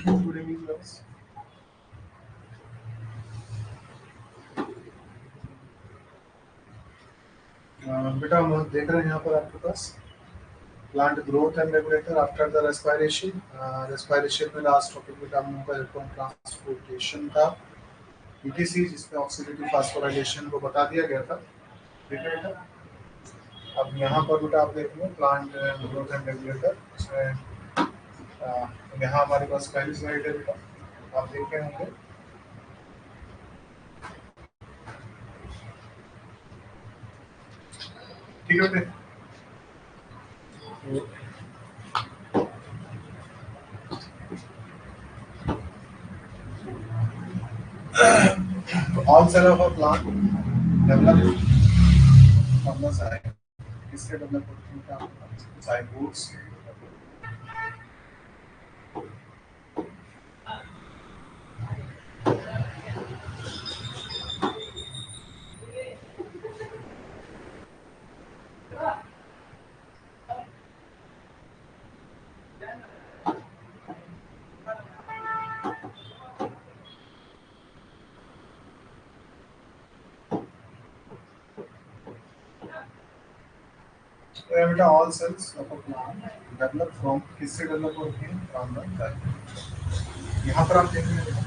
Good evening class. बेटा हम देख रहे हैं यहाँ पर आपके पास plant growth and regulator after the respiration. Respiration में लास्ट टॉपिक बेटा हम लोग का इलेक्ट्रॉन ट्रांसपोर्टेशन था ईटीसी, जिसमें ऑक्सीडेटिव फास्फोराइलेशन को बता दिया गया था। ठीक है बेटा, अब यहाँ पर बेटा आप देखेंगे प्लांट ग्रोथ एंड रेगुलेटर, इसमें यहाँ हमारे पास पहली स्लाइड है बेटा, आप देख रहे होंगे। ठीक है बेटे, all cell of a plant develop from the zygote. किससे डेवलप होते हैं? zygotes। बेटा all cells of a plant develop from किससे डेवलप होते हैं? From the zygote। यहाँ पर आप देखेंगे बेटा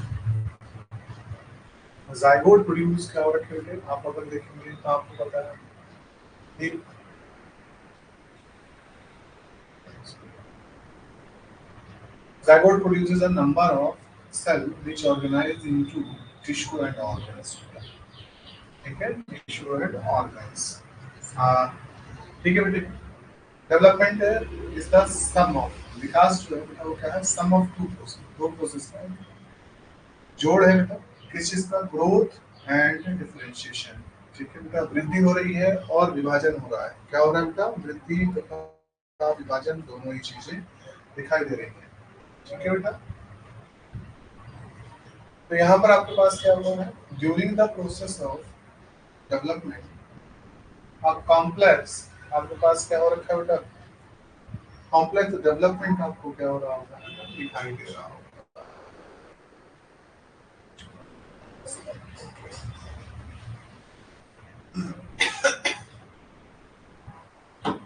zygote प्रोड्यूस क्या हो रखे बेटे, आप अगर देखेंगे तो आपको पता है zygote produces a number of cell which organize into tissue and organs। ठीक है, टिश्यू एंड ऑर्गन्स। ठीक है बेटे, development is the sum of, विकास जो है बेटा वो क्या है? सम ऑफ टू प्रोसेस, दो प्रोसेस का जोड़ है बेटा। किस चीज का? Growth and differentiation. ठीक है बेटा, वृद्धि हो रही है और विभाजन हो रहा है। क्या हो रहा है बेटा? वृद्धि तथा विभाजन, दोनों ही चीजें दिखाई दे रही है। ठीक है बेटा, तो यहाँ पर आपके पास क्या हुआ है? During the process of development अब कॉम्प्लेक्स, आपके पास क्या हो रखा है बेटा? कॉम्प्लेक्स डेवलपमेंट आपको क्या हो रहा होगा? दिखाई दे रहा होगा।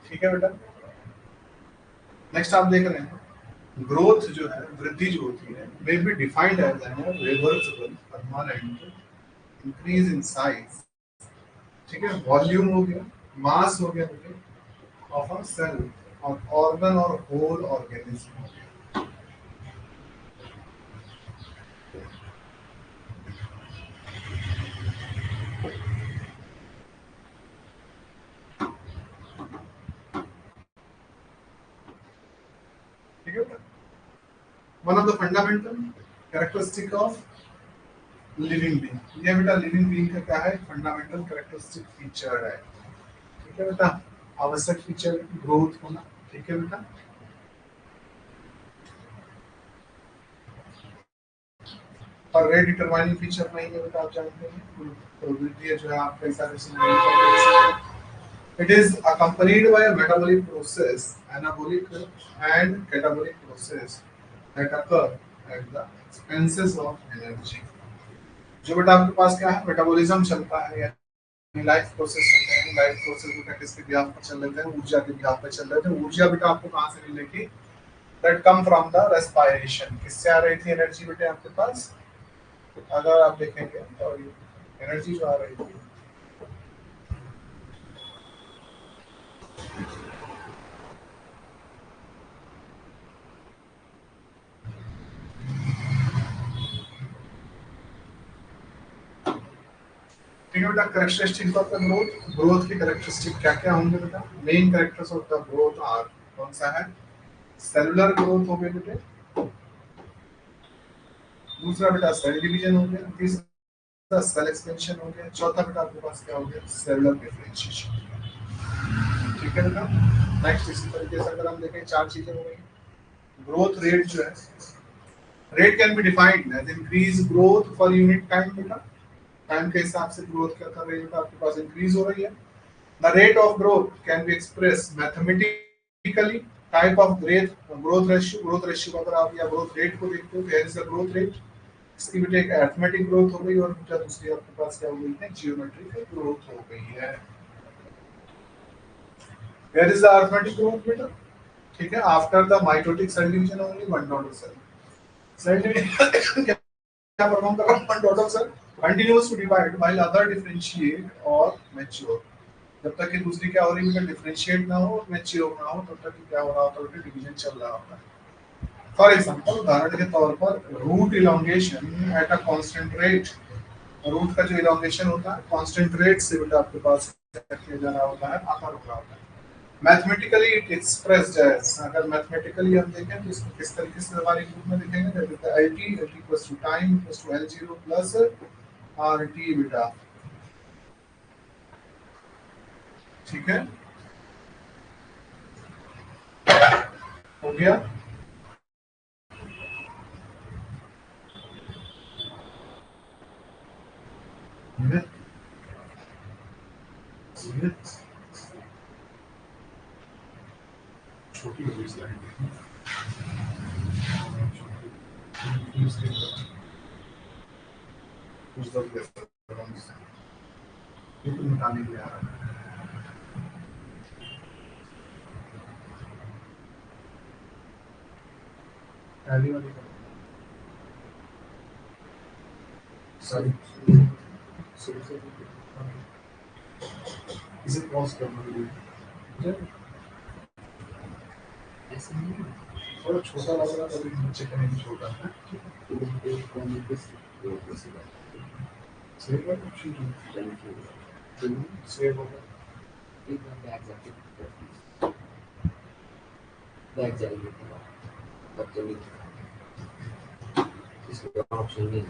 ठीक है बेटा, नेक्स्ट आप देख रहे हैं ग्रोथ जो है, वृद्धि जो होती है, may be defined as an reversible permanent increase in size. ठीक है, वॉल्यूम हो गया, मास हो गया बेटे ऑफ अ सेल और ऑर्गन और होल ऑर्गेनिज्म हो गया। ठीक है बेटा, one of the fundamental characteristic of living being, ये बेटा लिविंग बीइंग का क्या है? फंडामेंटल कैरेक्टरिस्टिक फीचर है। ठीक है बेटा, आवश्यक फीचर ग्रोथ होना। ठीक है बेटा, और रेट डिटरमाइनिंग फीचर नहीं है बेटा, आप जानते हैं प्रोबेबिलिटी जो है आपका हिसाब से it is accompanied by a metabolic process, anabolic and catabolic process that occur at the expenses of energy। जो बेटा आपके पास क्या है? मेटाबॉलिज्म चलता है, यानी लाइफ प्रोसेस चलता है। लाइफ प्रोसेस बेटा किसके बिहाफ पर चल रहे थे? ऊर्जा के बिहाफ पर चल रहे थे। ऊर्जा बेटा आपको कहाँ से मिलेगी? That come from the respiration. किससे आ रही थी एनर्जी बेटे आपके पास? अगर आप देखेंगे तो एनर्जी जो आ रही थी ठीक है बेटा, characteristics of the growth. Growth के कैरेक्टरिस्टिक क्या क्या होंगे बेटा? Main characters of the growth are, कौन सा है? सेलुलर ग्रोथ हो गया बेटे, दूसरा बेटा सेल डिवीजन हो गया, तीसरा सेल एक्सपेंशन हो गया, चौथा बेटा आपके पास क्या हो गया? Cellular differentiation. ठीक है बेटा, नेक्स्ट इसी तरीके से अगर हम देखें चार चीजें हो गई। ग्रोथ रेट जो है, rate can be defined as increase growth per unit time बेटा। टाइम के हिसाब से ग्रोथ क्या कर रही है? आपके पास इंक्रीज हो रही है। The rate of growth can be express mathematically type of growth ratio अगर आप या ग्रोथ रेट को देखते हो, there is a growth rate, इसकी बेटा एक अरिथमेटिक ग्रोथ हो गई और बेटा दूसरी आपके पास क्या हो गई है, जियोमेट्रिकल ग्रोथ हो गई है। There is the arithmetic growth बेटा, ठीक है, after the mitotic cell division only one daughter cell division क्या परफॉर्म कर रहा है, one daughter cell continuous to divide while other differentiate और मैच्योर। जब तक कि दूसरी क्या हो रही है, डिफरेंशिएट ना हो, मैच्योर ना हो, तब तक क्या हो रहा होता है, डिवीजन चल रहा होता है। फॉर एग्जांपल, उदाहरण के तौर पर root elongation at a constant rate, root का जो इलोंगेशन होता है कांस्टेंट रेट से बेटा आपके पास किया जा रहा होता है, आकार हो रहा होता है। मैथमेटिकली इट एक्सप्रेस्ड एज, अगर मैथमेटिकली हम देखें तो इसको किस तरीके से हमारे ग्रुप में लिखेंगे, that is the lt equals to time equals to l0 plus rt बेटा, ठीक है, हो गया। छोटी हो गई स्लाइड, उस दर के निकालने के लिए आ रहा है। पहली वाली सॉरी इसे पॉज करना है, ऐसे नहीं थोड़ा छोटा लग रहा है, अभी नीचे का नहीं छोटा है, सेव है कुछ सेव होगा, एक बार बैक जाएंगे तब चलिए इसका ऑप्शन नहीं है,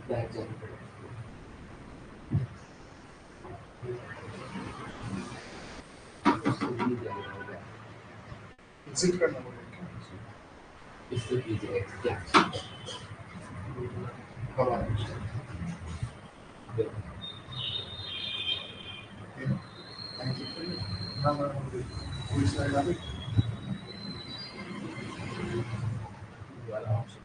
बैक जाएंगे एग्जिट करना पड़ेगा, इससे कीजिए क्या हवा पूरी स्लाइड आ गई वाला ऑप्शन।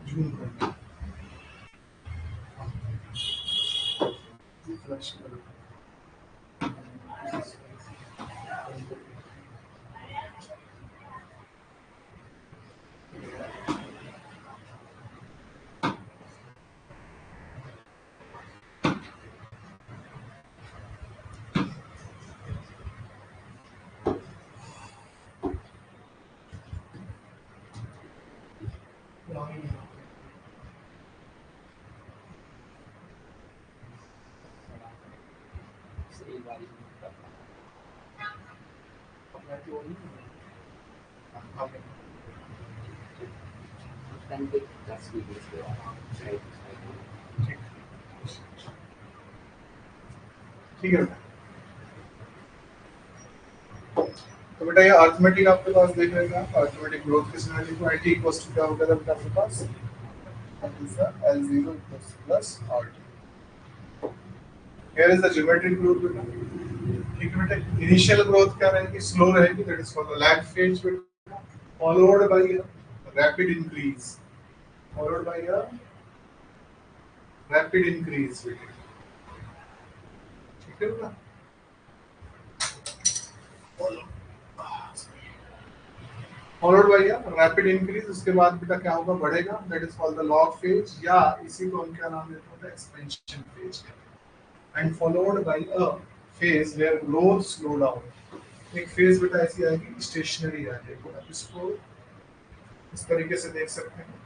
जूम करना फ्लैश करो, ठीक है। तो बेटा ये अर्थमेटिक आपके पास देख रहे हैं, अर्थमेटिक ग्रोथ किस में लिखो, it इक्वल्स टू क्या होगा जब आपके पास L0 plus RT। Here is the geometric growth बेटा, ठीक है बेटा। इनिशियल ग्रोथ क्या रहेगी, स्लो रहेगी, that is called lag phase बेटा, followed by rapid increase, followed by rapid increase बेटा, ठीक है बेटा। फॉलोड बाय रैपिड इंक्रीज, उसके बाद बेटा क्या होगा, बढ़ेगा, that is called the log phase, या इसी को हम क्या नाम देते हैं, expansion phase. and followed by a phase where growth slow down. एक फेज बेटा ऐसी आएगी स्टेशनरी आ जाएगी, आप इसको इस तरीके से देख सकते हैं।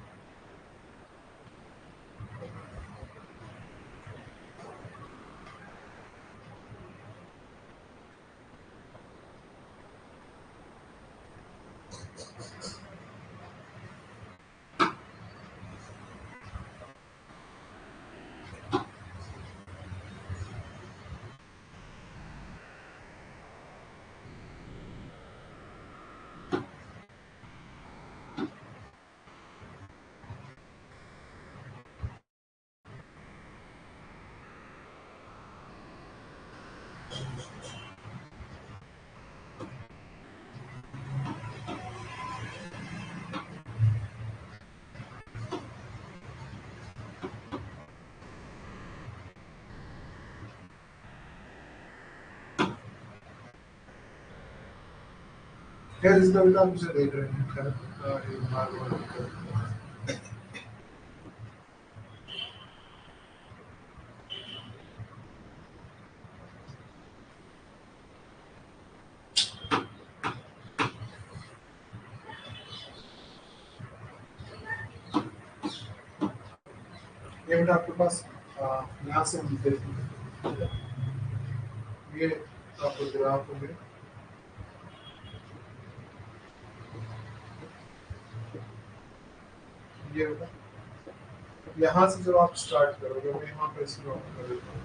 क्या जिसका बेटा आप इसे देख रहे हैं खैर, ये बेटा आपके पास यहाँ से हम देखेंगे, ये आपको ग्राफ हो गया, ये बेटा यहाँ से जब आप स्टार्ट करोगे, मैं यहाँ पे इसको कर देता हूँ।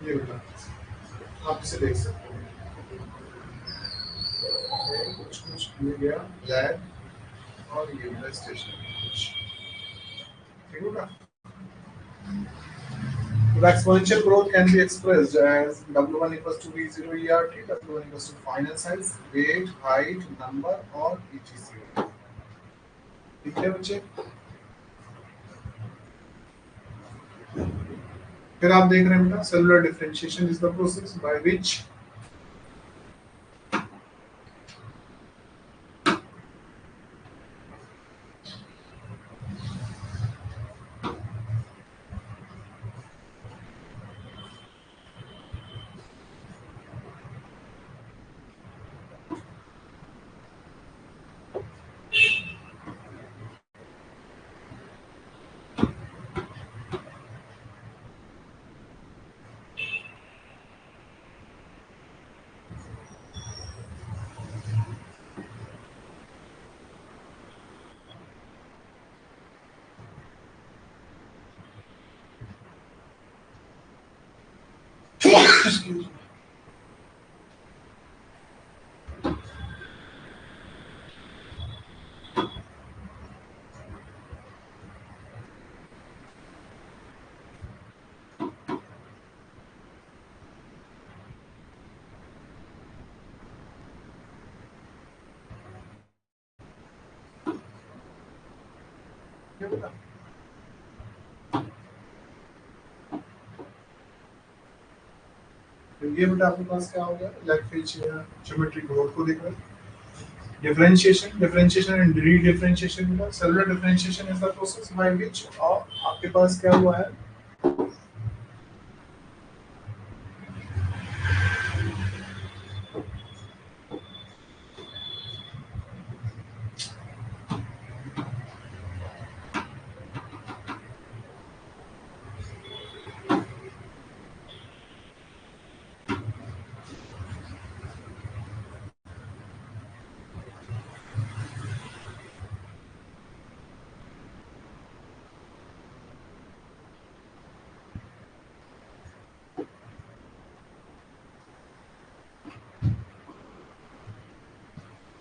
ये बेटा आप इसे देख सकते हैं, कुछ कुछ ये गया लैग और ये बेटा स्टेशन कुछ, ठीक है बेटा। The exponential growth can be expressed as W1 equals to V0 ERT, W1 equals to final size, weight, height, number और etc. ठीक है बच्चे। फिर आप देख रहे हैं बेटा cellular differentiation is the process by which ये बेटा आपके पास क्या हो गया, लेग फिच ज्योमेट्रिक ग्रोथ को देख रहे हैं। डिफरेंशिएशन एंड रीडिफरेंशिएशन का cellular differentiation is the process by which आपके पास क्या हुआ है,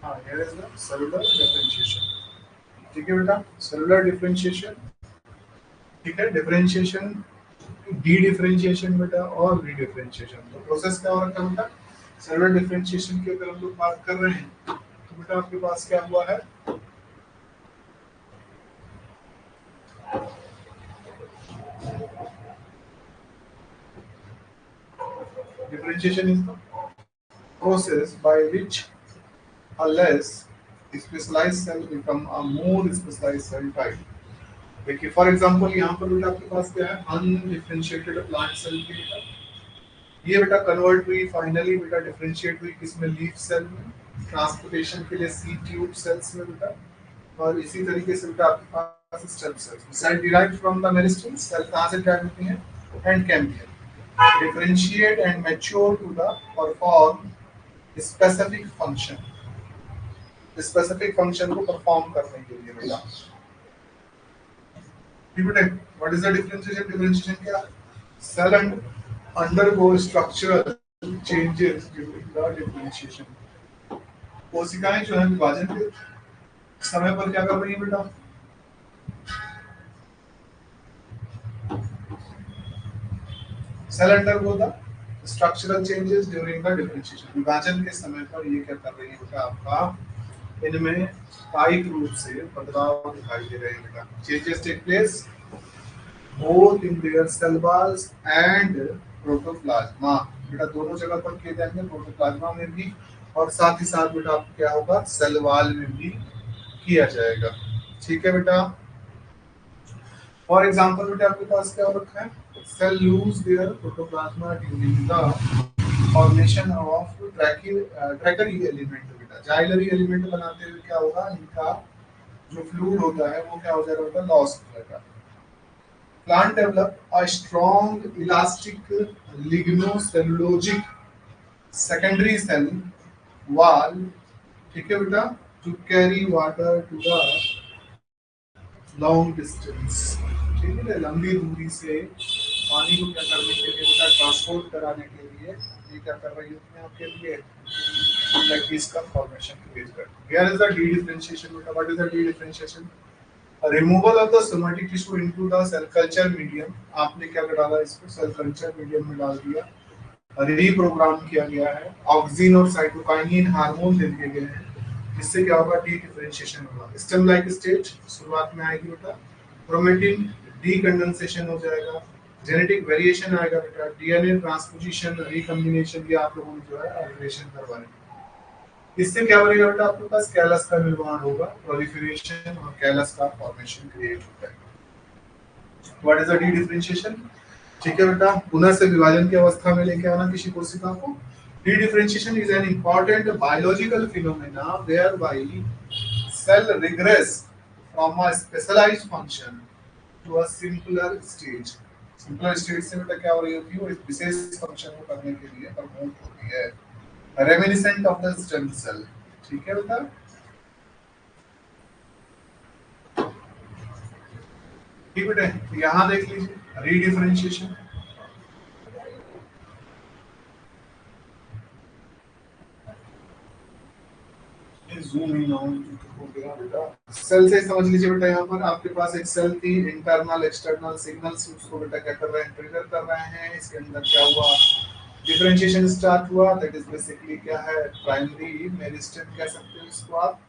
हाँ here is the cellular differentiation. ठीक है बेटा, सेलुलर डिफरेंशिएशन, ठीक है, डिफरेंशिएशन, डी डिफरेंशिएशन बेटा और री डिफरेंशिएशन। तो प्रोसेस क्या हो रखा है बेटा, सेलुलर डिफरेंशिएशन की अगर हम लोग बात कर रहे हैं तो बेटा आपके पास क्या हुआ है, differentiation is the process by which a less specialized cell become a more specialized cell type. देखिए फॉर एग्जांपल यहाँ पर बेटा आपके पास क्या है अनडिफरेंशिएटेड प्लांट सेल की बेटा ये बेटा कन्वर्ट हुई फाइनली बेटा डिफरेंशिएट हुई किसमें लीफ सेल में ट्रांसपोर्टेशन के लिए सी ट्यूब सेल्स में बेटा और इसी तरीके से बेटा आपके पास stem cells cell derived from the meristem cell कहाँ से डिराइव होती है and cambium differentiate and mature to the perform specific function को परफॉर्म करने के लिए बेटा what is the differentiation क्या cell and undergo structural changes during the differentiation कोशिकाएं जो है विभाजन के समय पर क्या कर रही है बेटा cell undergo the structural changes during the differentiation विभाजन के समय पर ये क्या कर रही है बेटा आपका इनमें कायिक रूप से बदलाव दिखाई दे रहे हैं बेटा changes take place both in their cell walls and protoplasma बेटा दोनों जगह पर किए जाएंगे प्रोटोप्लाज्मा में भी और साथ ही साथ बेटा आपको क्या होगा सेल वॉल में भी किया जाएगा ठीक है बेटा फॉर एग्जांपल बेटा आपके पास क्या रखा है cell lose their protoplasm during the formation of tracheary element बेटा जाइलरी एलिमेंट बनाते हुए क्या होगा इनका जो फ्लूइड होता है वो क्या हो जाएगा बेटा लॉस हो जाएगा plant develop a strong elastic lignocellulosic secondary cell wall ठीक है बेटा to carry water to the long distance ठीक है लंबी दूरी से पानी को क्या करने के लिए बेटा ट्रांसपोर्ट कराने के लिए ये क्या कर रही होती है आपके लिए लैक्टिस का फॉर्मेशन क्रिएट करती है here is the D differentiation बेटा what is the D differentiation removal of the somatic tissue into the cell culture medium आपने क्या डाला इसको सेल कल्चर मीडियम में डाल दिया रीप्रोग्राम किया गया है ऑक्सिन और साइटोकाइनिन हार्मोन दे दिए गए हैं इससे क्या होगा डी डिफरेंशिएशन होगा स्टेम लाइक स्टेज शुरुआत में आएगी बेटा क्रोमेटिन डीकंडेंसेशन हो जाएगा जेनेटिक वेरिएशन आएगा बेटा डीएनए ट्रांसपोजिशन रिकॉम्बिनेशन ये आप लोगों ने जो है अल्टरेशन करवाने इससे क्या बनेगा बेटा आपके पास कैलस का निर्माण होगा प्रोलिफरेशन और कैलस का फॉर्मेशन क्रिएट होता है what is the D differentiation ठीक है बेटा पुनः से विभाजन की अवस्था में लेके आना किसी कोशिका को D differentiation is an important biological phenomena whereby cell regress from a specialized function to a simpler stage से बेटा क्या हो रही होती है वो इस विशेष फंक्शन को करने के लिए प्रमोट होती है reminiscent of the stem cell ठीक है बेटा ठीक बेटा यहाँ देख लीजिए रीडिफरेंशिएशन जूम इन ऑन हो गया बेटा सेल से समझ लीजिए बेटा यहाँ पर आपके पास एक सेल थी इंटरनल एक्सटर्नल सिग्नल्स उसको बेटा क्या कर रहे हैं ट्रिगर कर रहे हैं इसके अंदर क्या हुआ डिफरेंशिएशन स्टार्ट हुआ दैट इज बेसिकली क्या है प्राइमरी मेरिस्टेम कह सकते हो इसको आप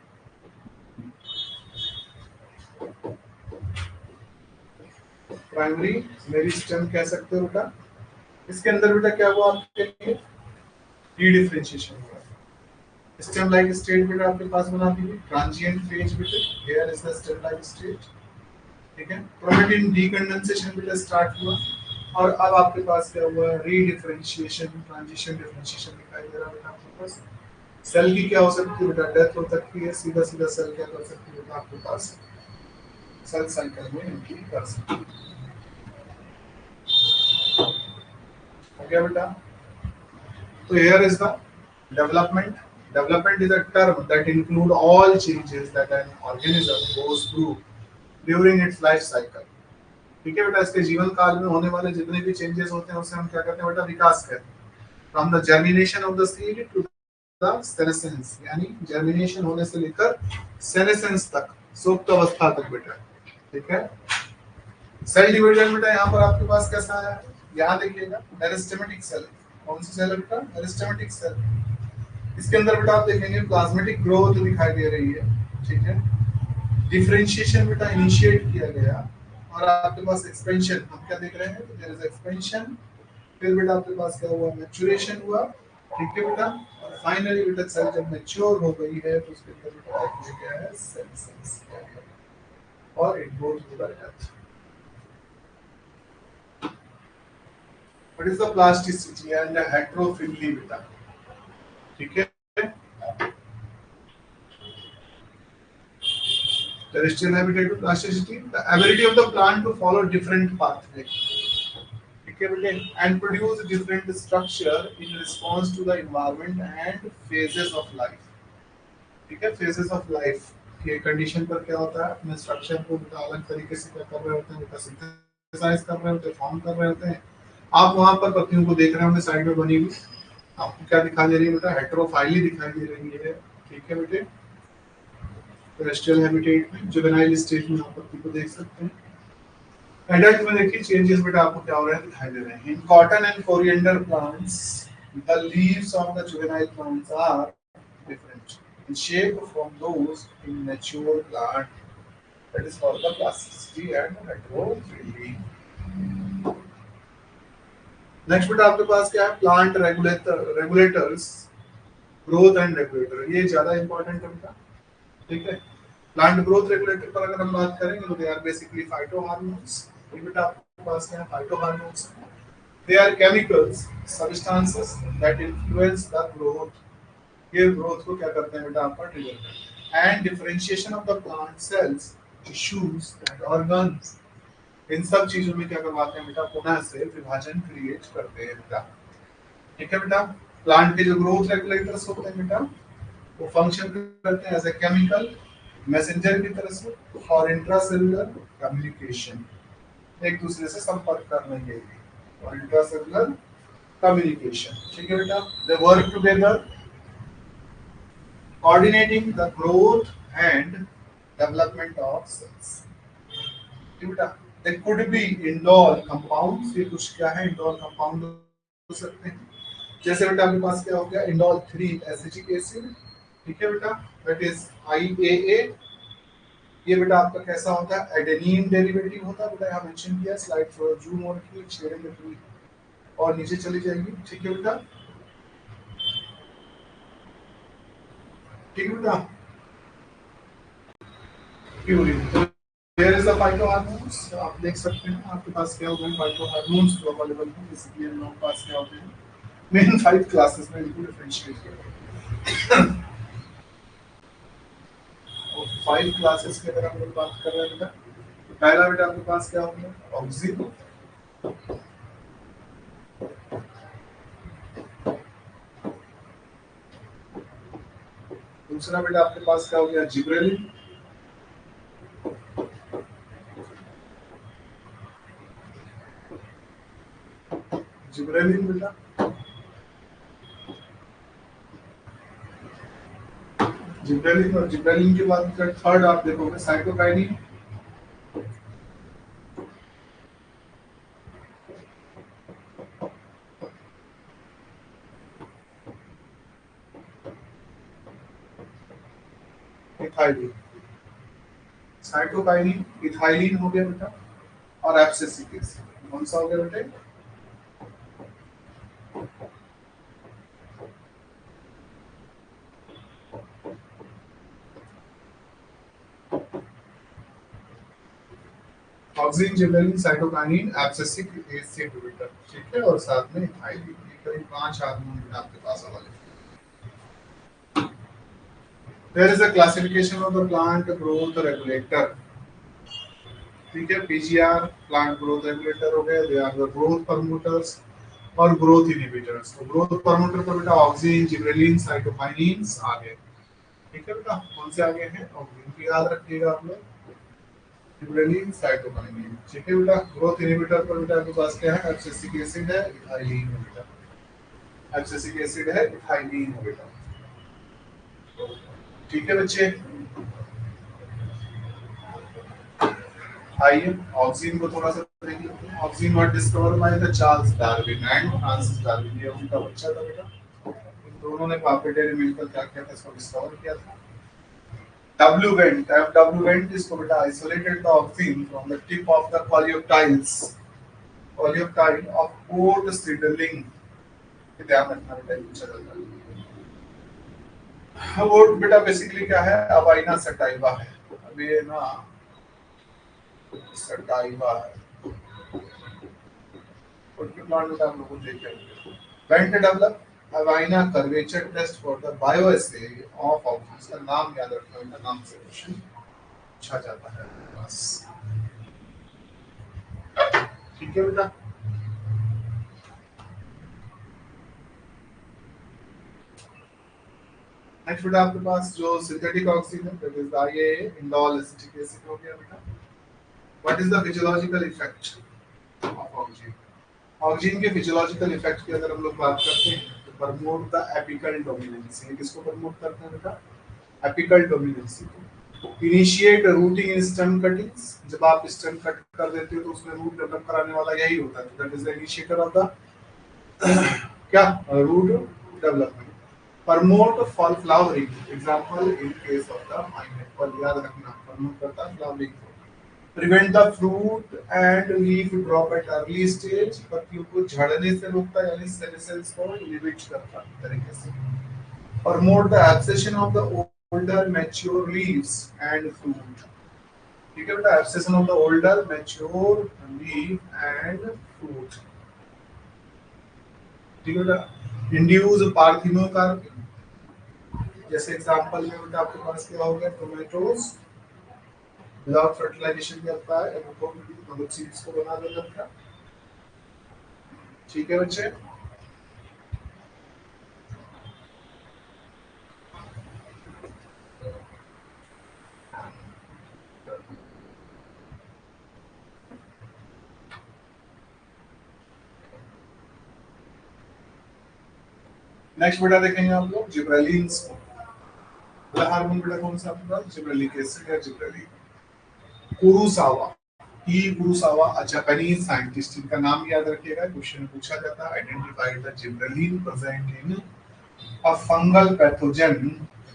प्राइमरी मेरिस्टेम कह सकते हो बेटा इसके अंदर बेटा क्या हुआ आपके लिए डी डिफरेंशिएशन हुआ स्टेम लाइक स्टेट बेटा आपके पास बना दी ट्रांजिएंट फेज बेटा here is the stem like state ठीक है क्रोमेटिन डीकंडेंसेशन बेटा स्टार्ट हुआ और अब आपके पास क्या हुआ रीडिफरेंशिएशन ट्रांजिशन डिफरेंशिएशन दिखाई दे रहा है बेटा आपके पास सेल की क्या हो सकती है बेटा डेथ हो सकती है सीधा सीधा सेल क्या कर सकती है बेटा आपके पास सेल साइकिल में एंट्री कर सकती है हो गया बेटा तो here is the development is a term that include all changes that an organism goes through during its life cycle ठीक है बेटा इसके जीवन काल में होने वाले जितने भी चेंजेस होते हैं उसे हम क्या कहते हैं बेटा विकास कहते हैं from the germination of the seed to the senescence यानी जर्मिनेशन होने से लेकर सेनेसेंस तक सुप्त अवस्था तक बेटा ठीक है सेल डिवीजन बेटा यहाँ पर आपके पास कैसा है यहाँ देखिएगा मेरिस्टेमेटिक सेल कौन सी सेल बेटा मेरिस्टेमेटिक सेल इसके अंदर बेटा आप देखेंगे प्लाज्मेटिक ग्रोथ दिखाई दे रही है ठीक है डिफरेंशिएशन बेटा इनिशिएट किया गया और आपके पास एक्सपेंशन हम क्या देख रहे हैं तो देयर इज एक्सपेंशन फिर बेटा आपके पास क्या हुआ मैच्योरेशन हुआ ठीक है बेटा। और फाइनली बेटा सेल जब मैच्योर हो गई है तो उसके अंदर बेटा एक्चुअली क्या है, सेल्स और it goes to the death. What is the plasticity and heterophylly बेटा? ठीक है, terrestrial habitat to plasticity, the ability of the plant to follow different pathways, ठीक है बेटे, and produce different structure in response to the environment and phases of life। ठीक है, phases of life के condition पर क्या होता है, अपने स्ट्रक्चर को बेटा अलग तरीके से क्या कर रहे होते हैं, बेटा सिंथेसाइज कर रहे होते हैं, फॉर्म कर रहे होते हैं। आप वहां पर पत्तियों को देख रहे होंगे साइड में बनी हुई, आपको क्या दिखाई दे रही है बेटा, हेटेरोफाइली दिखाई दे रही है। ठीक है बेटे, टेरेस्ट्रियल हैबिटेट में जुवेनाइल स्टेज में आप पत्ती को देख सकते हैं। एडल्ट में देखिए चेंजेस बेटा आपको क्या हो रहा है, दिखाई दे रहे हैं। In cotton and coriander plants the leaves of the juvenile plants are different in shape from those in mature plant, that is called the plasticity and heterophylly. Next बेटा आपके पास क्या है, plant regulators, growth and regulator, ये ज्यादा important है बेटा। ठीक है, प्लांट ग्रोथ रेगुलेटर पर अगर हम बात करेंगे तो दे आर बेसिकली फाइटोहार्मोन्स। ये बेटा आपके पास क्या है, phytohormones. They are chemicals substances that influence the growth, ये ग्रोथ को क्या करते हैं बेटा, आपका ट्रिगर करते हैं। And differentiation of the plant cells, tissues and organs, इन सब चीजों में क्या करवाते हैं बेटा, पुनः से विभाजन क्रिएट करते हैं बेटा। ठीक है बेटा, प्लांट के जो ग्रोथ रेगुलेटर्स होते हैं बेटा, वो फंक्शन करते हैं एज ए केमिकल मैसेंजर की तरह से और इंट्रासेलुलर कम्युनिकेशन, एक दूसरे से संपर्क करने के लिए, और इंट्रासेलुलर कम्युनिकेशन। ठीक है बेटा, they work together coordinating the growth and development of cells. ठीक है बेटा, they could be indoor compounds, ये कुछ क्या है, इंडोर कंपाउंड हो सकते हैं। जैसे बेटा आपके पास क्या हो गया, इंडोल 3 एसिटिक एसिड। ठीक है बेटा, दैट इज IAA। ये बेटा आपका कैसा होता है, एडेनिन डेरिवेटिव होता है बेटा, यहाँ मेंशन किया, स्लाइड थोड़ा जूम हो रखी है, शेयरिंग पूरी और नीचे चली जाएगी। ठीक है बेटा, ठीक है बेटा, प्यूरिन, देयर इज द फाइटोहार्मोन्स, आप देख सकते हैं आपके पास क्या होगा, फाइटोहार्मोन्स जो अवेलेबल हैं, बेसिकली हम लोगों के पास क्या होते हैं, मेन 5 क्लासेस में इनको डिफरेंशिएट किया है। और 5 क्लासेस की अगर हम लोग बात कर रहे हैं बेटा, तो पहला बेटा आपके पास क्या होगा, ऑक्सिन। दूसरा बेटा आपके पास क्या हो गया, जिब्रेलिन। जिब्रेलिन बेटा, जिब्रेलिन, और जिब्रेलिन के बाद थर्ड आप देखोगे साइटोकाइनिन। इथाइलिन, साइटोकाइनिन, इथाइलिन हो गया बेटा, और एब्सिसिक एसिड कौन सा हो गया बेटे, auxin, gibberellin, cytokinin, abscisic acid बेटा। ठीक है, और साथ में इथाइलिन, ये करीब 5 हार्मोन बेटा आपके पास अवेलेबल है। There is a classification of the plant growth regulator. ठीक है, PGR प्लांट ग्रोथ रेगुलेटर हो गए, they are the growth promoters और ग्रोथ इनहिबिटर्स। तो ग्रोथ प्रमोटर पर बेटा ऑक्सिन, जिब्रेलिन, साइटोकाइनिन आ गए। ठीक है बेटा, कौन से आगे हैं, ऑक्सिन भी याद रखिएगा आप लोग, जिब्रेलिन, साइटोकाइनिन। ठीक है बेटा, ग्रोथ इनहिबिटर पर बेटा आपके पास क्या है, एब्सिसिक एसिड है, इथाइलिन है बेटा, एब्सिसिक एसिड है, इथाइलिन है बेटा। ठीक है बच्चे, आइए ऑक्सीजन को थोड़ा सा देख लेते हैं। Oxygen was discovered by the Charles Darwin and Francis Darwin, ये उनका बच्चा था बेटा। इन दोनों ने पापलेटे ने मिलकर क्या किया था, इसको डिस्कवर किया था। W went, W went is to isolated the oxime from the tip of the coleoptile of coat seedling ये ध्यान रखना बेटा, पूछा जाता है। वो बेटा बेसिकली क्या है, अवाइना सटाइवा है। अब ये ना सटाइवा है, उनके प्लांट बेटा हम लोग को देखे होंगे। When to develop Avina curvature test for the bioassay of objects का नाम याद रखना, उनका नाम से क्वेश्चन पूछा जाता है बस। ठीक है बेटा। नेक्स्ट बेटा आपके पास जो सिंथेटिक ऑक्सीजन है, दैट इज आईए इंडोल एसिटिक एसिड हो गया बेटा। What is the physiological effect of oxygen? Oxygen के फिजियोलॉजिकल इफेक्ट की अगर हम लोग बात करते हैं तो प्रमोट द एपिकल डोमिनेंसी। किसको प्रमोट करते हैं बेटा? एपिकल डोमिनेंसी को। Initiate rooting in stem cuttings, जब आप स्टेम कट कर देते हो तो उसमें रूट डेवलप कराने वाला यही होता है, that is the initiator of the क्या root development. Promote fall flowering, example in case of the pineapple, याद रखना प्रमोट करता है फ्लावरिंग को। Prevent the fruit and leaf drop at early stage, पत्तियों को झड़ने से रोकता है, यानी सेनेसेंस को इनहिबिट करता है तरीके से। Promote the abscission of the older mature leaves and fruit। ठीक है बेटा, abscission of the older mature leaf and fruit। ठीक है बेटा। इंड्यूस पार्थिनोकार्पिन, जैसे एग्जांपल में बेटा आपके पास क्या हो गया, टोमेटोज विदाउट फर्टिलाइजेशन करता है, मतलब सीड्स को बना देता है। ठीक है बच्चे। नेक्स्ट बेटा देखेंगे आप लोग जिब्रेलिन्स को। पहला हार्मोन बेटा कौन सा आपके पास? जिब्रेलिक एसिड या gibberellin. Kurosawa, E Kurosawa a Japanese scientist, इनका नाम याद रखिएगा, क्वेश्चन पूछा जाता है। Identified the gibberellin present in a fungal pathogen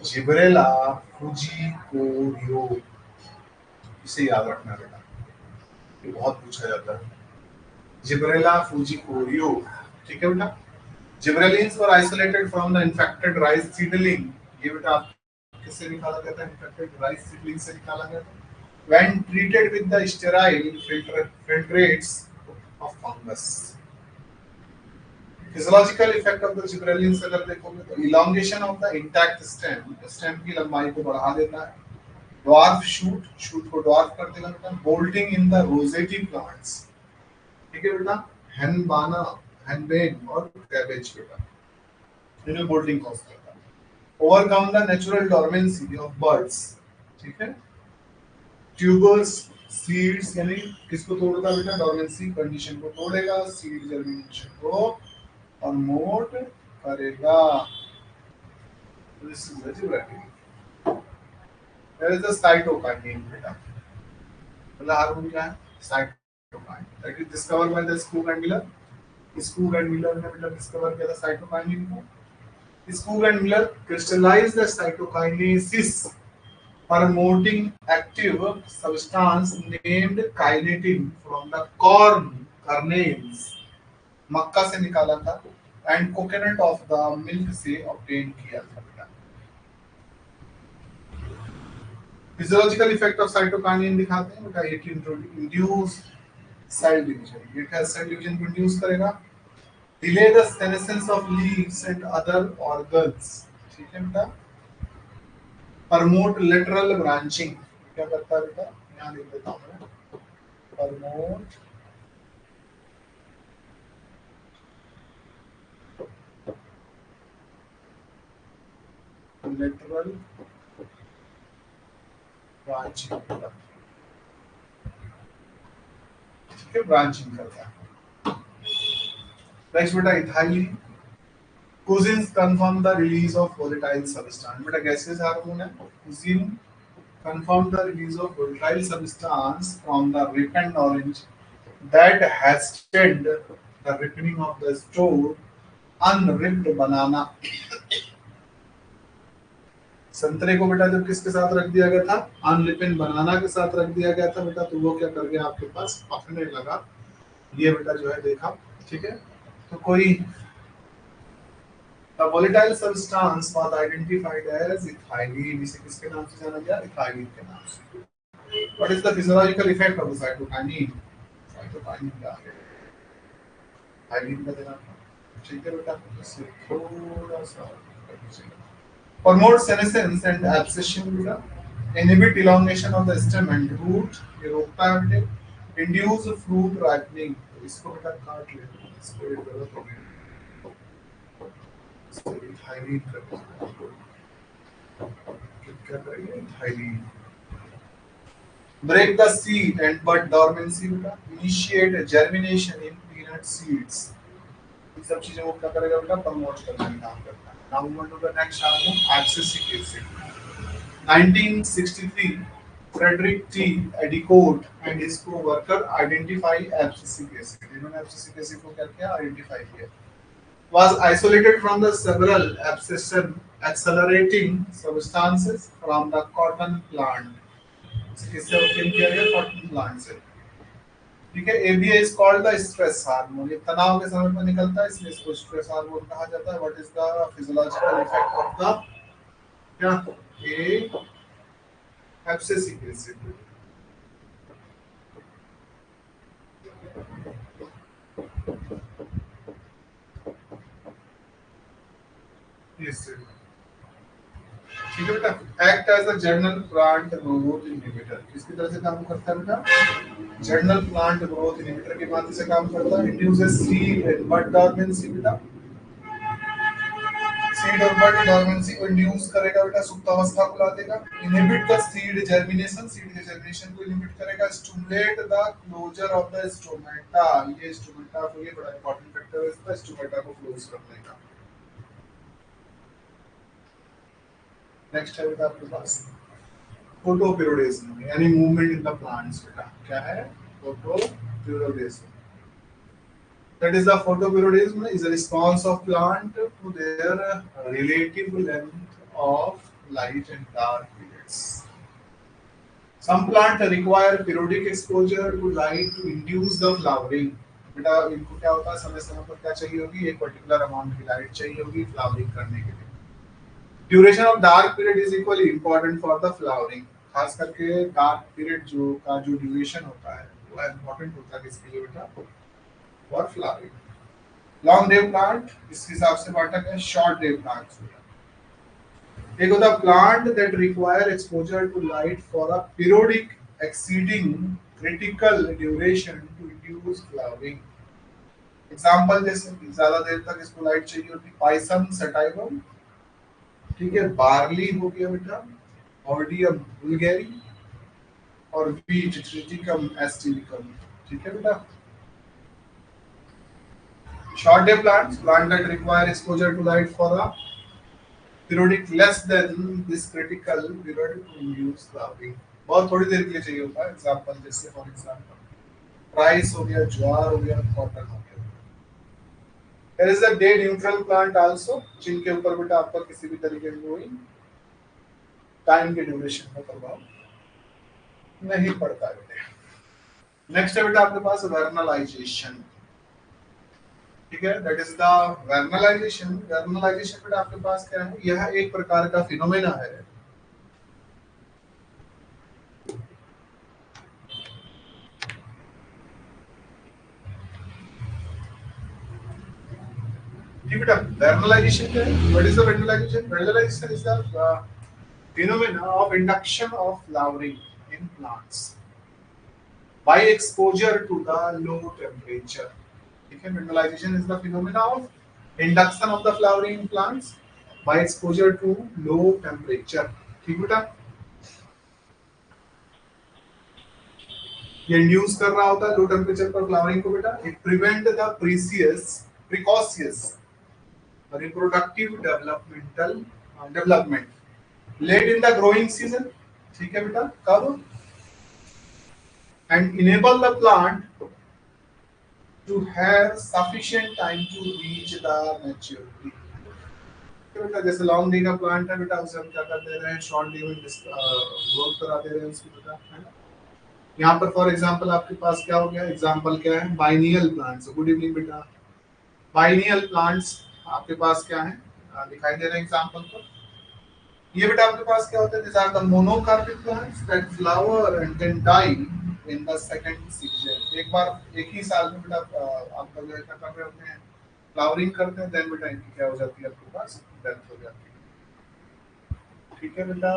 Gibberella fujikuroi. इसे याद रखना बेटा, ये बहुत पूछा जाता है, जिब्रेला फुजीकोरियो। ठीक है बेटा। Gibberellins were isolated from the infected rice seedling, ये बेटा किससे निकाला गया था? इन्फेक्टेड राइस सीडलिंग से निकाला गया था। When treated with the sterile filtrates of fungus। Physiological effect of the gibberellins अगर देखोगे तो elongation of the intact stem, stem की लंबाई को बढ़ा देता है। Dwarf shoot, shoot को dwarf कर देगा बेटा। Bolting in the rosette plants, ठीक है बेटा। henbana, henbane और cabbage बेटा, इन्हें bolting कॉज करता है। Overcome the natural dormancy of birds, ठीक है। ट्यूबर्स सीड्स, यानी किसको तोड़ता बेटा? डोर्मेंसी कंडीशन को तोड़ेगा, सीड जर्मिनेशन को प्रमोट करेगा। This is the gibberellin. There is the cytokinin बेटा। पहला हार्मोन क्या है? Cytokinin, that is discovered by the Skoog and Miller. Skoog and Miller ने बेटा डिस्कवर किया था साइटोकाइनिन को। Skoog and Miller crystallize the cytokinesis promoting active substance named kinetin from the corn kernels, मक्का से निकाला था, and coconut of the milk से obtain किया था बेटा। फिजियोलॉजिकल इफेक्ट ऑफ साइटोकाइनिन दिखाते हैं बेटा। It induce cell division, it has cell division को इंड्यूस करेगा। Delay the senescence of leaves and other organs, ठीक है बेटा। प्रमोट लेटरल ब्रांचिंग, क्या करता है बेटा? यहाँ लिख देता हूँ मैं, प्रमोट लेटरल ब्रांचिंग, ठीक है, ब्रांचिंग करता है। नेक्स्ट बेटा ethylene. Cousins confirm the release of volatile substance, बेटा गैसेस हार्मोन है। Cousin confirm the release of volatile substance from the ripened orange that has stemmed the ripening of the store unripped banana। संतरे को बेटा जब किसके साथ रख दिया गया था? अनरिपेंड बनाना के साथ रख दिया गया था बेटा, तो वो क्या कर गया आपके पास? पकने लगा। ये बेटा जो है देखा, ठीक है। तो कोई The volatile substance was identified as ethylene. इसे किसके नाम से जाना गया? Ethylene के नाम से. What is the physiological effect of the cytokinin? Cytokinin क्या है? Ethylene का देना था. ठीक है बेटा. इससे थोड़ा सा promote senescence and abscission बेटा. Inhibit elongation of the stem and root. ये रोकता है बेटे. Induce fruit ripening. इसको बेटा काट ले. इसको ये गलत हो गया. Ethylene क्या करेंगे? Ethylene. Break the seed and bud dormancy बेटा. Initiate germination in peanut seeds. इन सब चीजों को क्या करेगा बेटा? प्रमोट करने का काम करता है. Now we move to the next hormone, abscisic acid. 1963, Frederick T. Endicott and his co-worker identify abscisic acid. इन्होंने abscisic acid को क्या किया? Identify किया. Was isolated from the several abscission accelerating substances from the cotton plant. इससे obtain किया गया cotton plant से. ठीक है. ABA is called the stress hormone. ये तनाव के समय पर निकलता है, इसलिए इसको stress hormone कहा जाता है. What is the physiological effect of the क्या? Abscisic acid. Yes. ठीक है बेटा. Act as a general plant growth inhibitor. किसकी तरह से काम करता है बेटा? General plant growth inhibitor की माध्यम से काम करता है. Induces seed and bud dormancy बेटा. Seed और bud dormancy को induce करेगा बेटा. सुप्तावस्था को ला देगा. Inhibit the seed germination. Seed के germination को inhibit करेगा. Stimulate the closure of the stomata. ये stomata को ये बड़ा important factor है इसका. Stomata को close करने का. नेक्स्ट है बेटा आपके पास फोटोपिरोडिज्म यानी मूवमेंट इन द प्लांट्स बेटा. क्या है? फोटोपिरोडिज्म. That is the photopirotism is a response of plant to their relative length of light and dark periods. Some plant require periodic exposure to light to induce the flowering. बेटा इनको क्या होता है? समय समय पर क्या चाहिए होगी? एक पर्टिकुलर अमाउंट की लाइट चाहिए होगी फ्लावरिंग करने के लिए. Duration of dark period is equally important for the flowering. खास करके डार्क पीरियड जो का जो ड्यूरेशन होता है वो इम्पोर्टेंट होता है किसके लिए बेटा? For flowering. Long day plant इस हिसाब से बांटा गया. Short day plants. एक होता है plant that require exposure to light for a periodic exceeding critical duration to induce flowering. Example जैसे ज्यादा देर तक इसको लाइट चाहिए होती. Pisum sativum. ठीक है. बार्ली हो गया बेटा. ऑर्डियम बुल्गेरी और वीट ट्रिटिकम एस्टिलिकम. ठीक है बेटा. Short day plants plant that require exposure to light for a periodic less than this critical period to induce flowering. बहुत थोड़ी देर के लिए चाहिए होता है. एग्जांपल जैसे फॉर एग्जांपल राइस हो गया, ज्वार हो गया, कॉटन हो गया. There is a day neutral plant also जिनके ऊपर बेटा आपका किसी भी तरीके की कोई टाइम के ड्यूरेशन का प्रभाव नहीं पड़ता है. नेक्स्ट है बेटा आपके पास वर्नलाइजेशन. ठीक है. That is the vernalization. Vernalization बेटा आपके पास क्या है? यह एक प्रकार का फिनोमेना है बेटा. Vernalization क्या है? What is the vernalization? Vernalization is the phenomena of induction of flowering in plants by exposure to the low temperature. ठीक है. Vernalization is the phenomena of induction of the flowering in plants by exposure to low temperature. ठीक बेटा. ये induce कर रहा होता है low temperature पर फ्लावरिंग को बेटा. It prevent the precocious reproductive development late in the growing season. ठीक है बेटा. कब? and enable the plant to have sufficient time to reach the maturity. बेटा जैसे लॉन्ग डे का प्लांट है बेटा उसे हम क्या कर दे रहे हैं? शॉर्ट डे में ग्रोथ करा दे रहे हैं उसको बेटा. है ना. यहाँ पर फॉर एग्जांपल आपके पास क्या हो गया? एग्जांपल क्या है? Biennial plants. गुड इवनिंग बेटा. बाइनियल प्लांट्स आपके पास क्या है? दिखाई दे रहे हैं एग्जाम्पल पर। ये बेटा आपके पास क्या होता है, these are the monocarpic plants that flower and then die in the second season। एक बार एक ही साल में बेटा आपका जो है क्या कर रहे होते हैं, फ्लावरिंग करते हैं, देन बेटा इनकी क्या हो जाती है आपके पास, डेथ हो जाती है। ठीक है बेटा।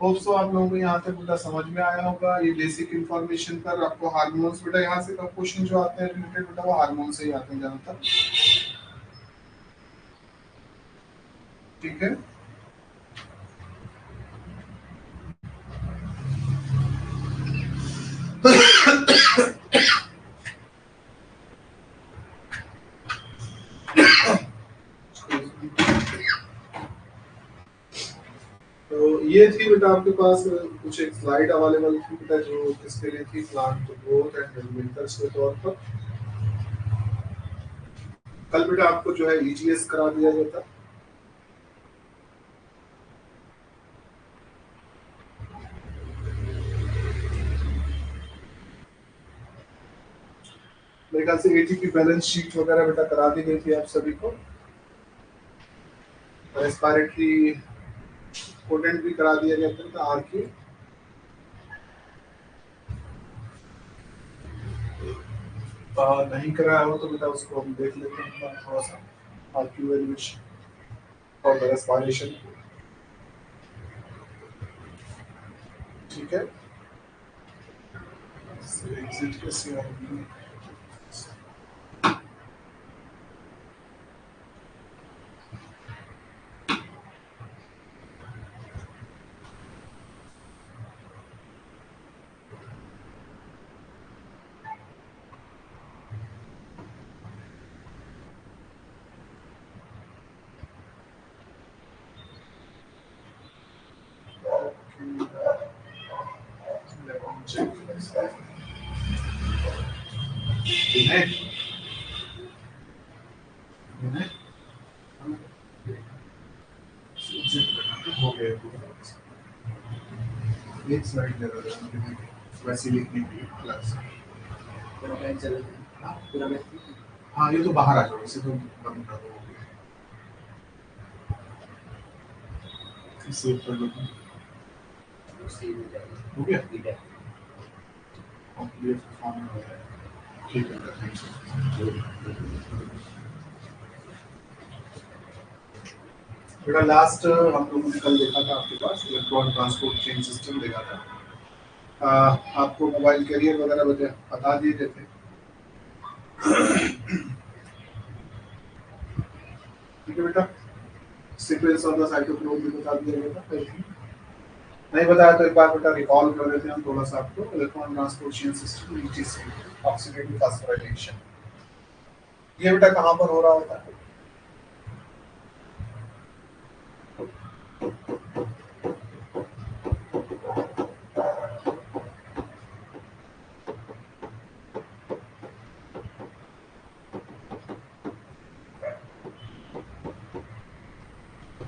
होप सो आप लोगों को यहाँ तक बेटा समझ में आया होगा। ये बेसिक इंफॉर्मेशन पर आपको हार्मोन्स बेटा यहाँ से क्वेश्चन जो आते हैं रिलेटेड बेटा वो हार्मोन से ही आते हैं ज्यादातर। ठीक है। तो ये थी बेटा आपके पास कुछ एक स्लाइड अवेलेबल थी बेटा जो इसके लिए थी, प्लांट ग्रोथ एंड डेवलपमेंट्स के तौर पर। कल बेटा आपको जो है ईजीएस करा दिया जाता। मेरे ख्याल से एटी की बैलेंस शीट वगैरह बेटा करा दी गई थी आप सभी को। रेस्पिरेटरी पोटेंट भी करा दिया गया था आर की। नहीं कराया हो तो बेटा उसको हम देख लेते हैं थोड़ा सा, आर की वैल्यूएशन और रेस्पिरेशन। ठीक है। एग्जिट कैसे होगी। हो गया एक स्लाइड दे रहा है वैसे लिखने के लिए क्लास। पूरा बैच चल रहा है पूरा बैच। हाँ ये तो बाहर आ जाओ, इसे तो बंद कर दो। सेव कर दो। हो गया कंप्लीट फॉर्म हो गया। ठीक है थैंक यू बेटा। लास्ट हम लोगों ने कल देखा था आपके पास इलेक्ट्रॉन ट्रांसपोर्ट चेन सिस्टम देखा था। आपको मोबाइल कैरियर वगैरह बता दिए गए थे। ठीक है बेटा। सीक्वेंस ऑफ द साइटोक्रोम भी बता दिया गया था। नहीं बताया तो एक बार बेटा रिकॉल कर देते हैं हम थोड़ा सा आपको। Electron transport chain system etc, oxidative phosphorylation. ये बेटा कहाँ पर हो रहा होता है।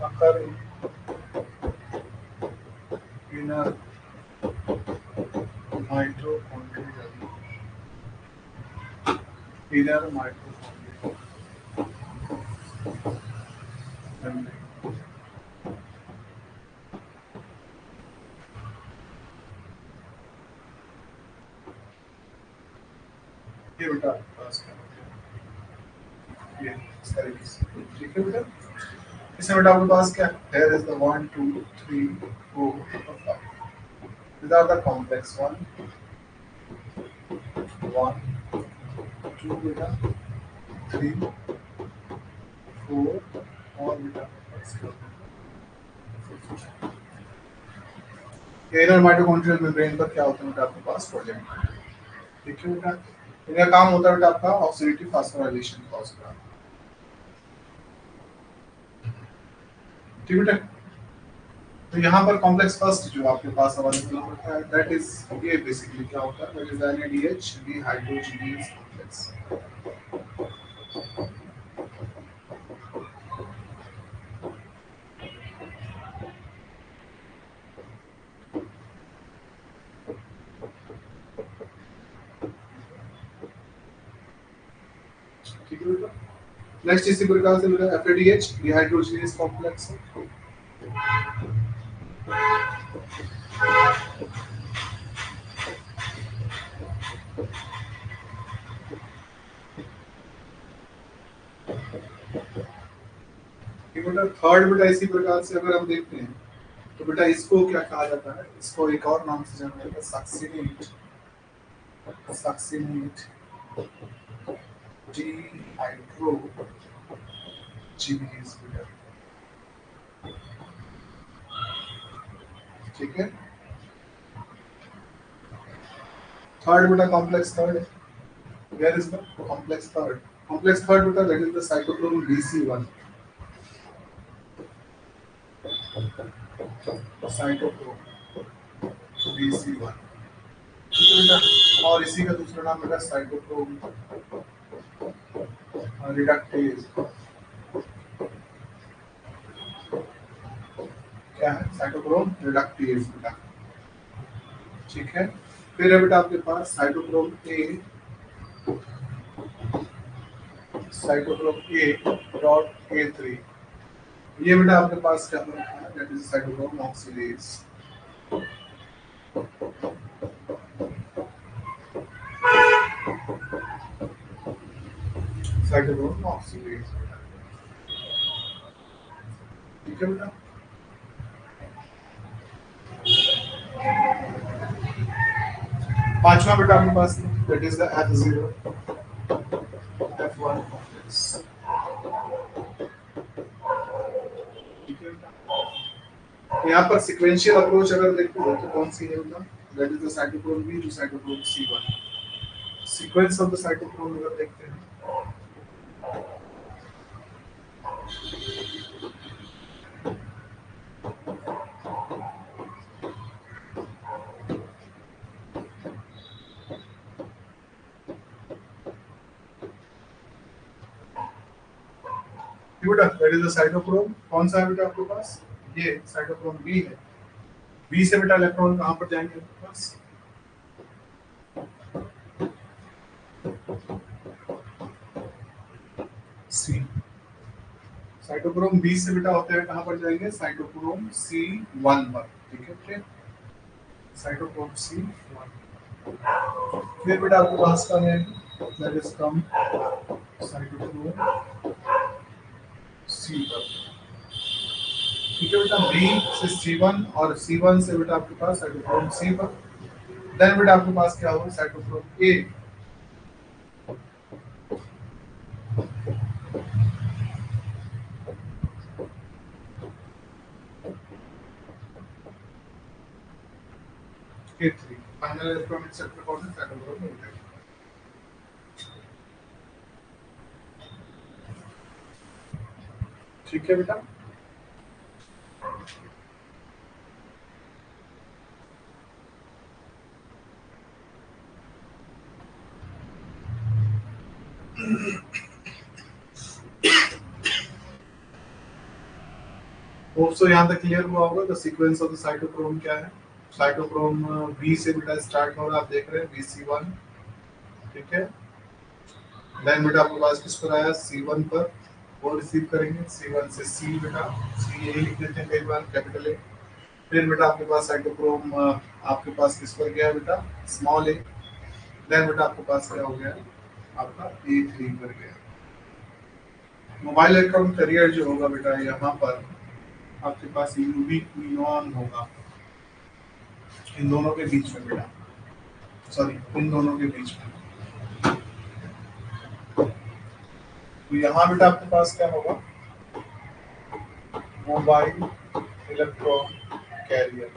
अकर इनर माइटोकॉन्ड्रिया, इनर माइटोकॉन्ड्रिया। ये बेटा पास ये इस तरीके से। ठीक है बेटा। इसमें बेटा आपके पास क्या है, is the 1 2 3 4 5 without the complex 1 1 2 बेटा 3 4 और बेटा इनर माइटोकॉन्ड्रियल मेम्ब्रेन पर क्या होता है बेटा आपके पास प्रोजेक्ट। ठीक है बेटा। इनका काम होता है बेटा आपका ऑक्सीडेटिव फास्फोराइलेशन कॉज का। ठीक बेटा। तो यहाँ पर कॉम्प्लेक्स फर्स्ट जो आपके पास अवेलेबल होता है दैट इज ये बेसिकली क्या होता है, that is NADH dehydrogenase complex. ठीक है बेटा। नेक्स्ट इसी प्रकार से बेटा FADH डिहाइड्रोजनेज कॉम्प्लेक्स है। बेटा थर्ड बेटा इसी प्रकार से अगर हम देखते हैं तो बेटा इसको क्या कहा जाता है, इसको एक और नाम से जाना जाता है सक्सिनेट, सक्सिनेट डिहाइड्रोजिनेज बेटा। ठीक है। थर्ड बेटा complex third, where is the complex third? Complex third बेटा that is the cytochrome BC1, cytochrome BC1। ठीक है बेटा। और इसी का दूसरा नाम बेटा साइटोक्रोम रिडक्टेज, क्या है? साइटोक्रोम रिडक्टेज बेटा। ठीक है। फिर है बेटा आपके पास साइटोक्रोम A, साइटोक्रोम A.A3। ये बेटा आपके पास क्या होता है? That is cytochrome oxidase, cytochrome oxidase. ठीक है बेटा। पांचवा बेटा आपके पास that is the F0 F1 complex. ठीक है बेटा। यहाँ पर सीक्वेंशियल अप्रोच अगर देखते हो तो कौन सी है बेटा? That is the cytochrome B to cytochrome C1। Sequence of the cytochrome अगर देखते हैं बेटा, दैट इज द साइटोक्रोम। कौन सा है बेटा आपके पास? ये साइटोक्रोम B है। B से बेटा इलेक्ट्रॉन कहाँ पर जाएंगे आपके पास? C। साइटोक्रोम B से बेटा होते हैं कहाँ पर जाएंगे? साइटोक्रोम C1 पर। ठीक है बेटे, साइटोक्रोम C1। फिर बेटा आपके पास का है that is come cytochrome C पर। ठीक है बेटा। B से C1 और C1 से बेटा आपके पास साइटोक्रोम C पर। देन बेटा आपके पास क्या होगा? Cytochrome A। A3 final electronic sector कौन है? Cytochrome A। ठीक है बेटा। होप्सो यहाँ तक क्लियर हुआ होगा। The sequence of the cytochrome क्या है? साइटोक्रोम B से बेटा स्टार्ट हो रहा है, आप देख रहे हैं BC1। ठीक है। देन बेटा आपके पास किस पर आया? C1 पर। वो रिसीव करेंगे C1 से C बेटा, C यही लिख देते हैं कई बार कैपिटल A। फिर बेटा आपके पास साइटोक्रोम आपके पास किस पर गया बेटा? Small a। देन बेटा आपके पास क्या हो गया? आपका A3 पर गया। मोबाइल इलेक्ट्रॉन कैरियर जो होगा बेटा यहाँ पर आपके पास यूवी क्विनॉन होगा, इन दोनों के बीच में बेटा, सॉरी इन दोनों के बीच में। तो यहाँ बेटा आपके पास क्या होगा? मोबाइल इलेक्ट्रॉन कैरियर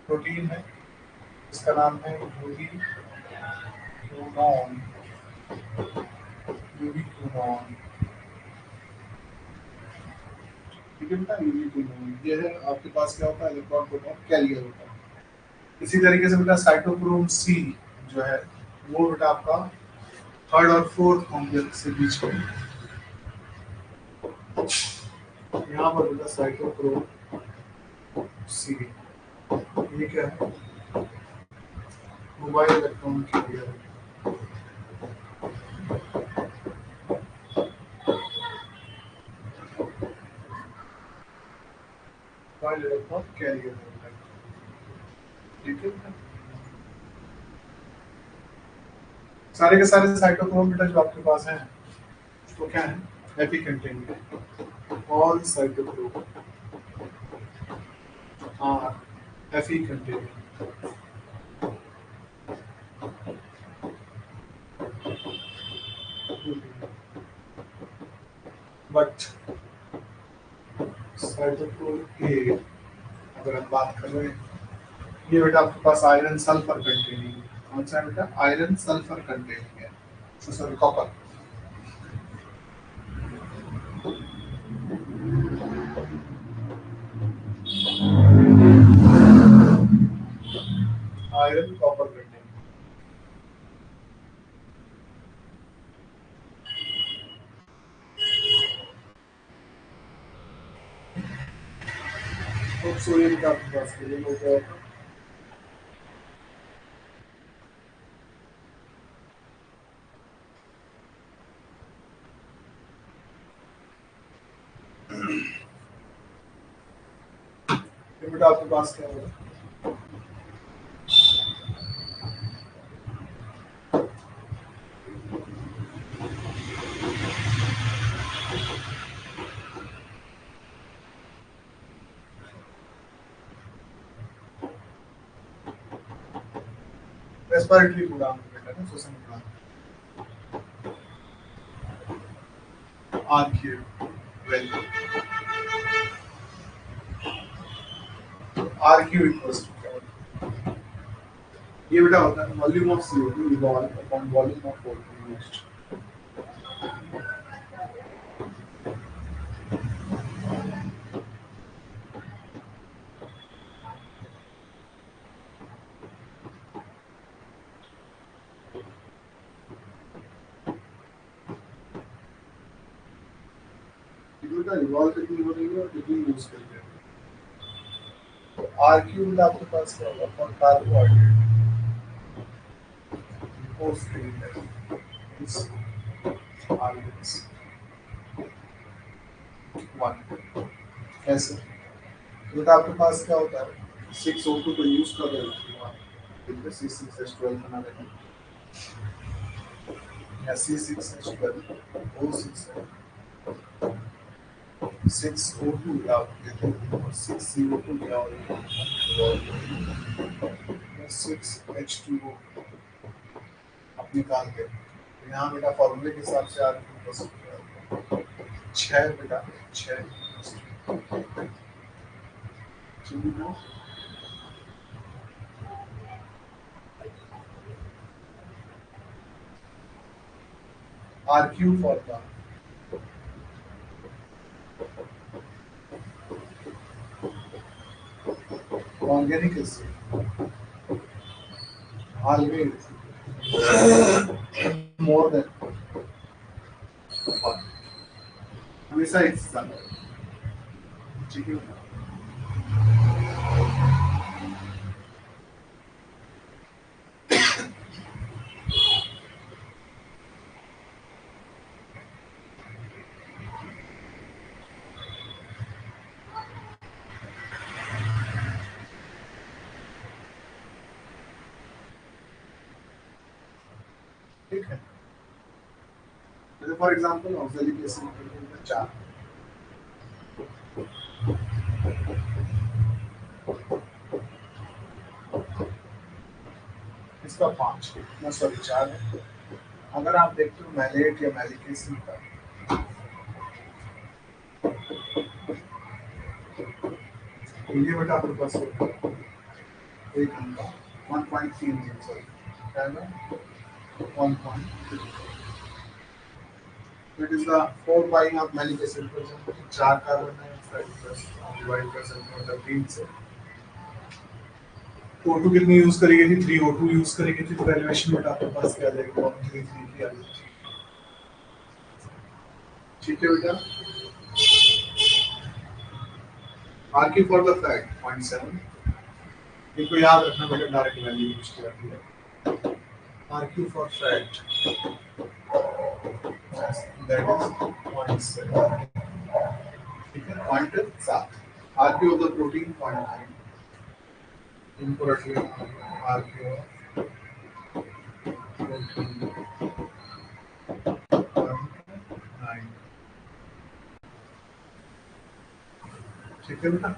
प्रोटीन है, इसका नाम है यूवी क्विनॉन, यूवी क्विनॉन। ठीक है बेटा, यूवी क्विनॉन ये है आपके पास क्या होता है? इलेक्ट्रॉन प्रोटॉन कैरियर होता है। इसी तरीके से बेटा साइटोक्रोम C जो है वो बेटा आपका थर्ड और फोर्थ कॉम्प्लेक्स से बीच में, यहाँ पर बेटा साइटोक्रोम C ये क्या है? Mobile electron carrier. while it is not carrier movement. ठीक है, सारे के सारे साइटोक्रोम बेटा जो आपके पास हैं वो क्या है, Fe containing, all cytochrome are Fe containing. But cytochrome a अगर हम बात कर रहे हैं, ये बेटा आपके पास आयरन सल्फर कंटेनिंग, कौन सा है बेटा, आयरन सल्फर कंटेनिंग है, sorry copper. Iron copper containing. तो सोडियम का आपके पास सोडियम हो गया, बेटा आपके पास क्या होगा, रेस्पिरेटरी गुणांक बेटा ना, श्वसन गुणांक R Q value, R Q equals to क्या होता है, ये बेटा होता है volume of CO2 evolve upon volume of water used. बेटा इवॉल्व कितनी हो रही है और कितनी यूज कर रहे हैं, तो आर क्यूब आपके पास क्या होगा for carbohydrate post is arguments one, कैसे, तो आपके पास क्या होता है 6O2 को यूज कर रहे हो, C6H12 बना रहे हैं, या C6H12 O6 है, 6O2 या 6CO2 या 6H2O आप निकाल के, यहाँ बेटा फॉर्मूले के हिसाब से आप 6 बेटा 6 RQ for the organic acid always more than 1, हमेशा एक स्थान, ठीक है, ठीक है, जैसे फॉर एग्जांपल ऑक्सैलिक एसिड में 4, इसका 5 ना सॉरी 4 है। अगर आप देखते हो मैलेट या मैलिक एसिड का, ये बेटा आपके पास एक घंटा 1.3 सॉरी क्या है 1.3, it is the 4 buying of malic acid for example 4 carbon है, प्लस डिवाइड कर सकते हो 13 से, O2 कितनी यूज करेगी थी, 3O2 यूज करेगी थी, तो एलिवेशन में आपके पास क्या आ जाएगा 133 की आ जाएगी, ठीक है बेटा। आरक्यू फॉर द फैक्ट 0.7, इनको याद रखना बेटा, डायरेक्ट वैल्यू यूज करती है, RQ for fact that is 0.7, 0.7 RQ of the protein 0.9 इनको रख लेना RQ protein 0.9 ठीक है बेटा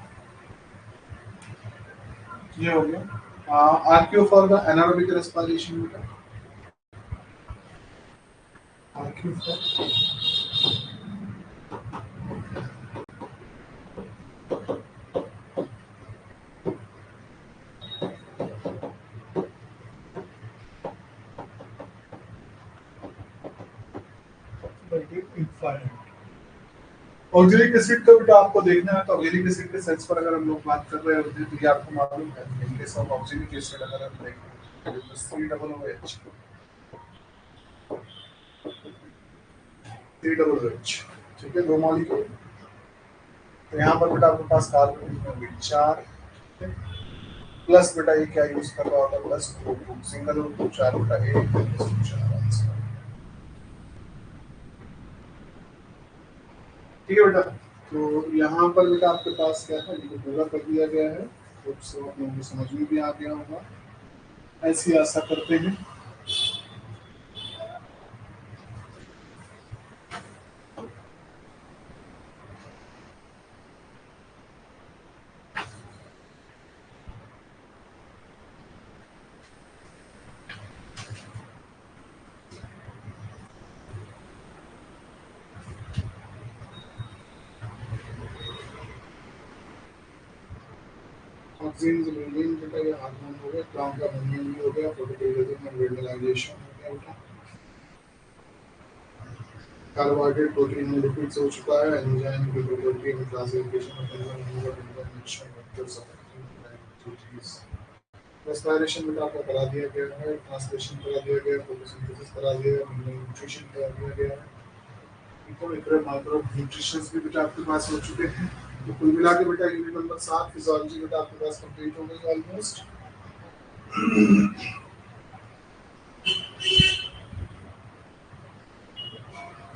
ये हो गया RQ for the anaerobic respiration बेटा RQ for ऑक्जेलिक एसिड का बेटा आपको देखना है तो ऑक्जेलिक एसिड के सेट्स पर अगर हम लोग बात कर रहे होते हैं तो ये आपको मालूम है इन केस ऑफ ऑक्जेलिक एसिड अगर हम देखें तो COOH COOH ठीक है दो मॉलिक्यूल तो यहाँ पर बेटा आपके पास कार्बन में 4 प्लस बेटा ये क्या यूज कर रहा होगा प्लस सिंगल और 4 बेटा 1 4 ठीक है बेटा तो यहाँ पर बेटा आपके पास क्या है ये पूरा कर दिया गया है तो आप लोगों को समझ में भी आ गया होगा ऐसी आशा करते हैं ऑक्सीजन से बिल्डिंग बेटा ये हार्मोन हो गया प्लांट का हार्मोन भी हो गया फोटोसिंथेसिस और वेंटिलाइजेशन हो गया बेटा कार्बोहाइड्रेट प्रोटीन में लिपिड्स हो चुका है एंजाइम की protein classification of enzyme information vectors of activities respiration बेटा आपका करा दिया गया है ट्रांसलेशन करा दिया गया फोटोसिंथेसिस करा दिया गया न्यूट्रिशन करा दिया गया है इको माइक्रो न्यूट्रिशंस भी बेटा आपके पास हो चुके हैं तो कुल मिला के बेटा यूनिट नंबर 7 फिजियोलॉजी बेटा आपके पास कंप्लीट हो गई almost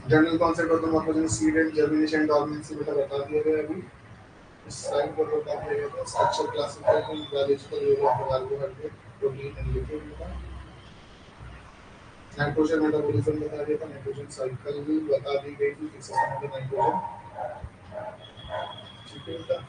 general concept of the morphogenic seed and germination dormancy बेटा बता दिया गया अभी इस साइड पर बता दिया गया था structure classification biological use of carbohydrate protein and lipid बेटा नाइट्रोजन मेटाबॉलिज्म बता दिया था नाइट्रोजन साइकिल भी बता दी गई थी फिक्सेशन ऑफ द नाइट्रोजन ठीक है बेटा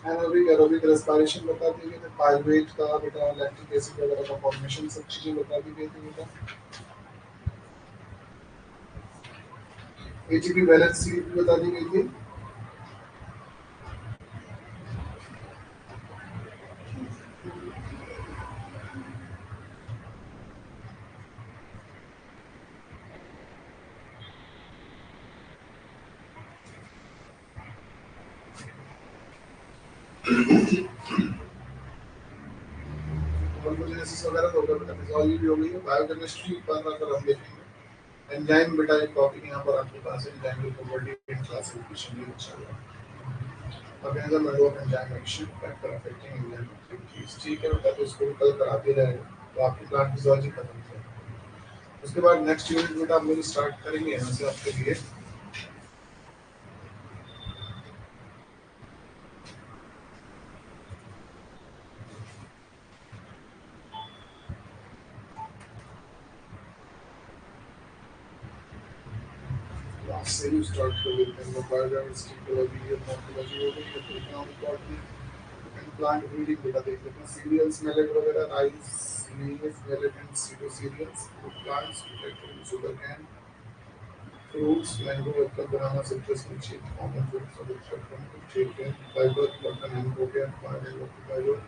एनारोबिक एरोबिक रेस्पिरेशन बता दी गई थी पाइरुवेट का बेटा लैक्टिक एसिड वगैरह का फॉर्मेशन सब चीजें बता दी गई थी बेटा एटीपी बैलेंस सीरीज भी बता दी गई थी ऑर्गोजेनेसिस वगैरह तो होगा बेटा फिजियोलॉजी भी हो गई है बायोकेमिस्ट्री पर अगर हम देखेंगे एंजाइम बेटा एक टॉपिक यहाँ पर आपके पास एंजाइम की प्रॉपर्टी एंड क्लासिफिकेशन भी अच्छा है organism made of enzyme action factor affecting enzyme activities ठीक है बेटा तो इसको कल करा दिया जाएगा तो आपकी प्लांट फिजियोलॉजी खत्म हो जाएगी उसके बाद नेक्स्ट यूनिट बेटा हम लोग स्टार्ट करेंगे यहाँ से आपके लिए से ही स्टार्ट कर देते हैं बायोडाइवर्सिटी इकोलॉजी और मॉर्फोलॉजी हो गई है तो इतना इम्पोर्टेंट एंड प्लांट ब्रीडिंग बेटा देख लेते हैं सीरियल्स मिलेट वगैरह rice leaves millet and pseudo cereals food plants potato sugarcane fruits mango apple banana citrus litchi common fruits और फ्रूट ठीक है फाइबर कॉटन एंड हो गया फाइबर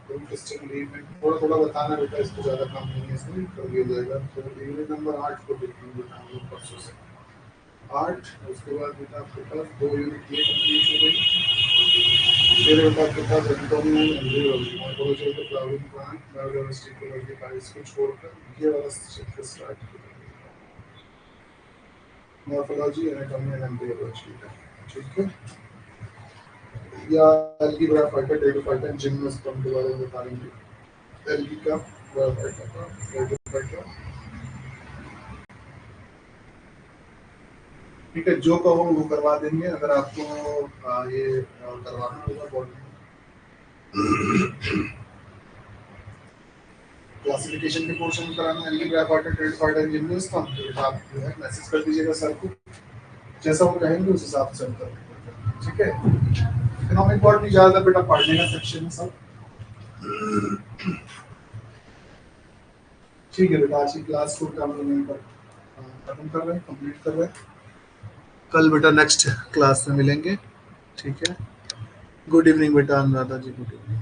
फ्रूट स्टेम लीफ में थोड़ा थोड़ा बताना बेटा इसको ज़्यादा काम नहीं है इसमें कर दिया जाएगा तो यूनिट नंबर 8 को देखेंगे बेटा हम लोग परसों से 8 उसके बाद बेटा आपके पास 2 यूनिट ये कंप्लीट हो गई मेरे बेटा के पास एंटोनियो एंड्री होगी मोनोलॉजी of the flowering plant biodiversity ecology का इसको छोड़कर ये वाला चैप्टर स्टार्ट करेंगे मॉर्फोलॉजी एनाटॉमी एंड एम्ब्रियोलॉजी का ठीक है या अलजेब्रा फाइटर डेटा फाइटर जिम्नास्टिक्स के बारे में बताएंगे एलगी का फाइटर का डेटा फाइटर ठीक है जो कहो वो करवा देंगे अगर आपको ये करवाना होगा बॉडी क्लासिफिकेशन के पोर्शन कराना है एलगी फाइटर डेटा फाइटर जिम्नास्टिक्स तो आप जो है मैसेज कर दीजिएगा सर को जैसा वो कहेंगे उस हिसाब से कर ठीक है इकोनॉमिक बोर्ड में ज्यादा बेटा पढ़ने का सेक्शन है सब ठीक है बेटा आज की क्लास को काम लोग पर खत्म कर रहे हैं कंप्लीट कर रहे हैं कल बेटा नेक्स्ट क्लास में मिलेंगे ठीक है गुड इवनिंग बेटा अनुराधा जी गुड इवनिंग